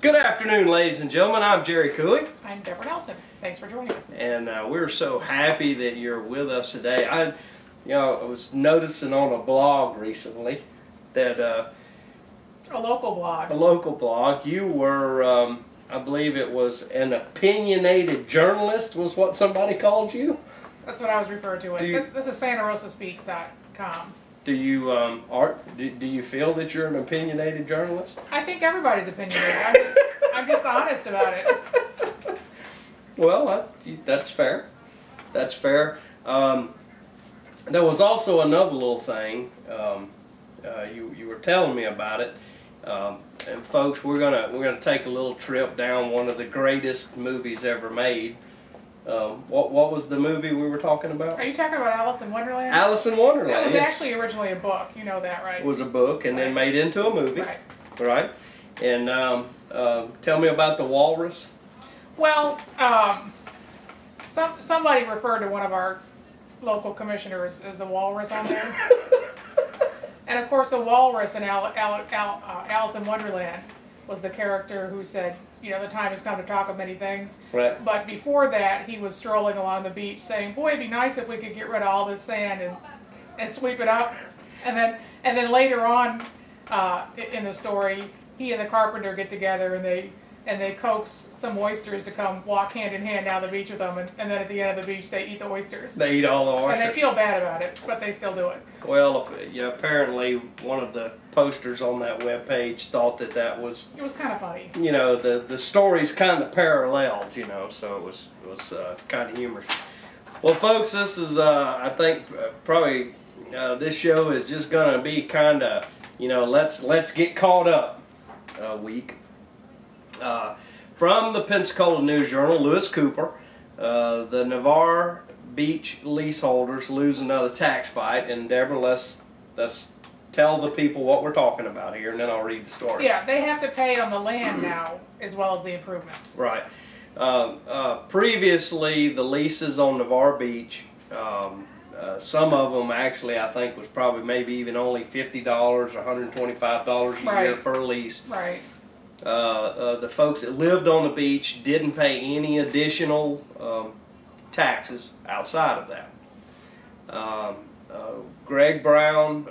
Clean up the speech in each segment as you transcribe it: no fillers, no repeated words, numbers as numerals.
Good afternoon, ladies and gentlemen. I'm Jerry Cooley. I'm Deborah Nelson. Thanks for joining us. And we're so happy that you're with us today. I was noticing on a blog recently that a local blog. You were, I believe it was an opinionated journalist, was what somebody called you. That's what I was referred to. This is SantaRosaSpeaks.com. Do you feel that you're an opinionated journalist? I think everybody's opinionated. I'm just honest about it. Well, that's fair. That's fair. There was also another little thing. You were telling me about it, and folks, we're gonna take a little trip down one of the greatest movies ever made. What was the movie we were talking about? Are you talking about Alice in Wonderland? Alice in Wonderland. That was actually originally a book. You know that, right? It was a book and then made into a movie. Right. Right. And tell me about the walrus. Well, somebody referred to one of our local commissioners as the walrus on there. And of course, the walrus in Alice in Wonderland was the character who said, you know, the time has come to talk of many things. Right. But before that, he was strolling along the beach saying, boy, it'd be nice if we could get rid of all this sand and sweep it up. And then later on in the story, he and the carpenter get together and they coax some oysters to come walk hand in hand down the beach with them, and then at the end of the beach they eat the oysters. They eat all the oysters. And they feel bad about it, but they still do it. Well, yeah, apparently one of the posters on that webpage thought that was... It was kind of funny. You know, the stories kind of paralleled, you know, so it was kind of humorous. Well, folks, this is, I think, probably this show is just going to be kind of, you know, let's get caught up week. From the Pensacola News Journal, Lewis Cooper, the Navarre Beach leaseholders lose another tax fight. And Deborah, let's tell the people what we're talking about here, and then I'll read the story. Yeah, they have to pay on the land now as well as the improvements. Right. Previously, the leases on Navarre Beach, some of them actually I think was probably maybe even only $50 or $125 a year for a lease. Right. The folks that lived on the beach didn't pay any additional taxes outside of that. Greg Brown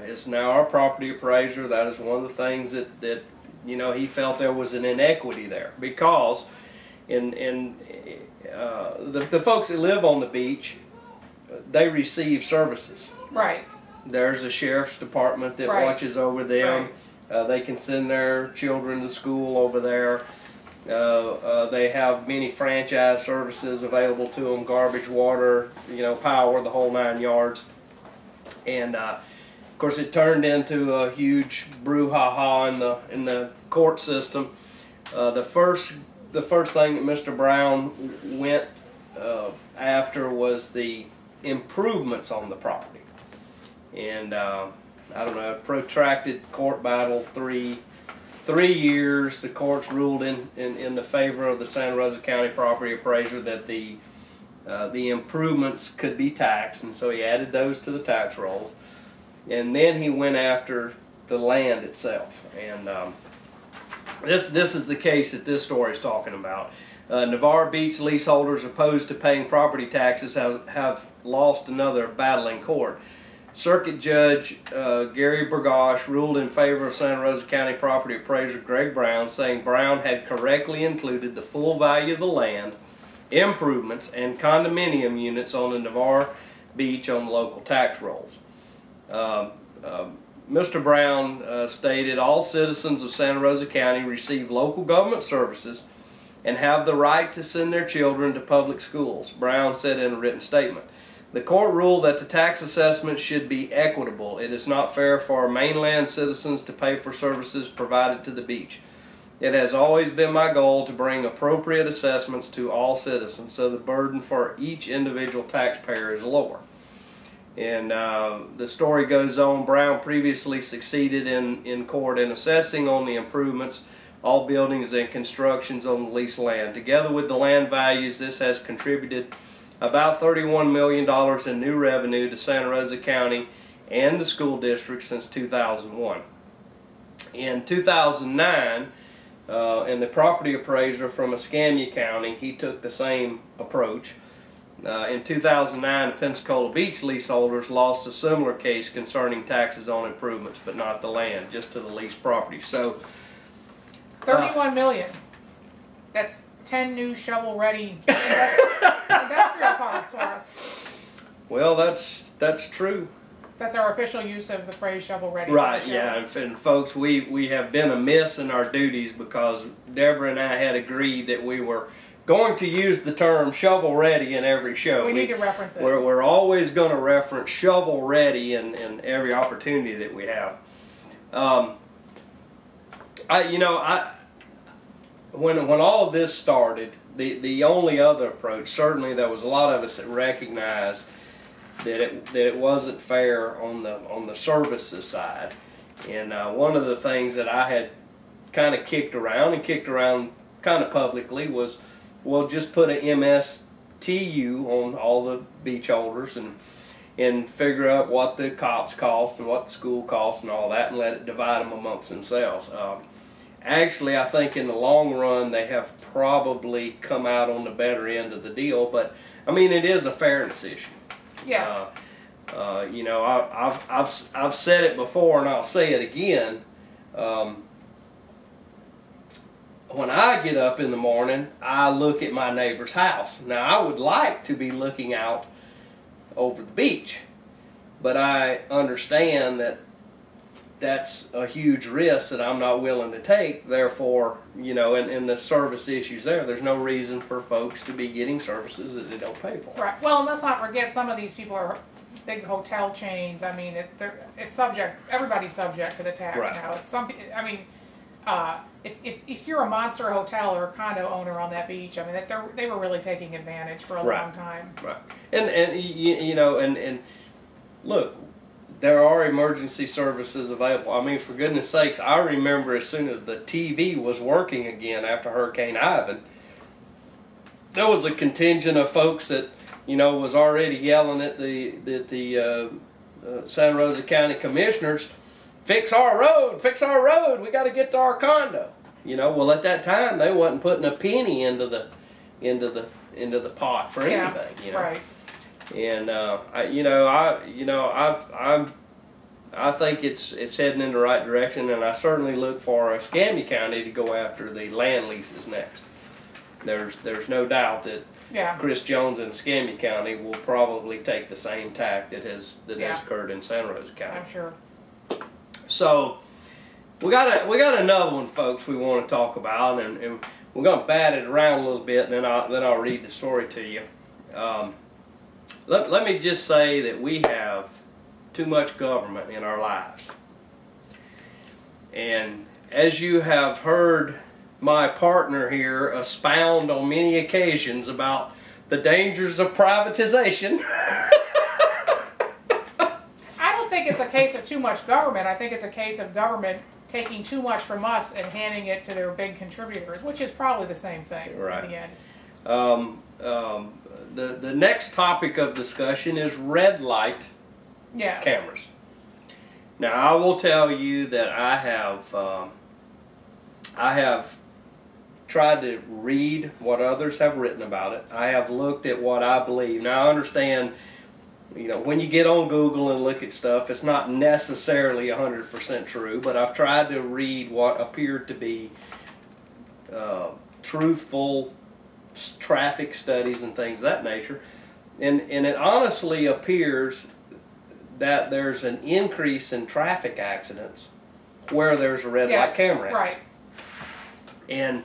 is now our property appraiser. That is one of the things that you know, he felt there was an inequity there, because the folks that live on the beach, they receive services. Right. There's a sheriff's department that watches over them. Right. They can send their children to school over there. They have many franchise services available to them: garbage, water, you know, power, the whole 9 yards. And of course, it turned into a huge brouhaha in the court system. The first thing that Mr. Brown went after was the improvements on the property, and I don't know, a protracted court battle, three years. The courts ruled in the favor of the Santa Rosa County property appraiser that the improvements could be taxed, and so he added those to the tax rolls. And then he went after the land itself, and this is the case that this story is talking about. Navarre Beach leaseholders opposed to paying property taxes have lost another battle in court. Circuit Judge Gary Burgosh ruled in favor of Santa Rosa County property appraiser Greg Brown, saying Brown had correctly included the full value of the land, improvements, and condominium units on the Navarre Beach on the local tax rolls. Mr. Brown stated all citizens of Santa Rosa County receive local government services and have the right to send their children to public schools, Brown said in a written statement. The court ruled that the tax assessment should be equitable. It is not fair for mainland citizens to pay for services provided to the beach. It has always been my goal to bring appropriate assessments to all citizens so the burden for each individual taxpayer is lower. And the story goes on, Brown previously succeeded in court in assessing on the improvements, all buildings and constructions on the leased land. Together with the land values, this has contributed about $31 million in new revenue to Santa Rosa County and the school district since 2001. In 2009, and the property appraiser from Escambia County, he took the same approach. In 2009, the Pensacola Beach leaseholders lost a similar case concerning taxes on improvements, but not the land, just to the leased property. So, 31 million. That's 10 new shovel-ready industrial parks for us. Well, that's true. That's our official use of the phrase shovel-ready. Right, yeah, and folks, we have been amiss in our duties because Deborah and I had agreed that we were going to use the term shovel-ready in every show. We need to reference it. We're always going to reference shovel-ready in every opportunity that we have. When all of this started, the only other approach, certainly there was a lot of us that recognized that it wasn't fair on the services side, and one of the things that I had kind of kicked around kind of publicly was, we'll just put an MSTU on all the beach holders and figure out what the cops cost and what the school costs and all that, and let it divide them amongst themselves. Actually, I think in the long run they have probably come out on the better end of the deal, but I mean, it is a fairness issue. Yes. I've said it before and I'll say it again. When I get up in the morning, I look at my neighbor's house. Now, I would like to be looking out over the beach, but I understand that that's a huge risk that I'm not willing to take. Therefore, in the service issues there's no reason for folks to be getting services that they don't pay for. Right. Well, and let's not forget, some of these people are big hotel chains. I mean, it's subject. Everybody's subject to the tax Right. now. If you're a monster hotel or a condo owner on that beach, I mean, they were really taking advantage for a long time. Right. And look, there are emergency services available. I mean, for goodness sakes, I remember as soon as the TV was working again after Hurricane Ivan, there was a contingent of folks that was already yelling at the Santa Rosa County Commissioners, fix our road, we got to get to our condo. Well, at that time they wasn't putting a penny into the pot for anything. Right. And I think it's heading in the right direction, and I certainly look for Escambia County to go after the land leases next. There's no doubt that Chris Jones in Escambia County will probably take the same tack that has occurred in Santa Rosa County. I'm sure. So we got another one, folks, we want to talk about, and we're going to bat it around a little bit, and then I'll read the story to you. Let me just say that we have too much government in our lives. And as you have heard my partner here expound on many occasions about the dangers of privatization. I don't think it's a case of too much government. I think it's a case of government taking too much from us and handing it to their big contributors, which is probably the same thing Right. in the end. The next topic of discussion is red light cameras. Now, I will tell you that I have tried to read what others have written about it. I have looked at what I believe. Now, I understand, when you get on Google and look at stuff, it's not necessarily 100% true, but I've tried to read what appeared to be truthful traffic studies and things of that nature, and it honestly appears that there's an increase in traffic accidents where there's a red light camera. Right. And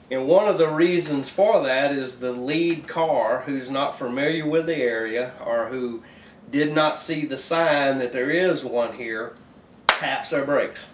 one of the reasons for that is the lead car, who's not familiar with the area or who did not see the sign that there is one here, taps their brakes.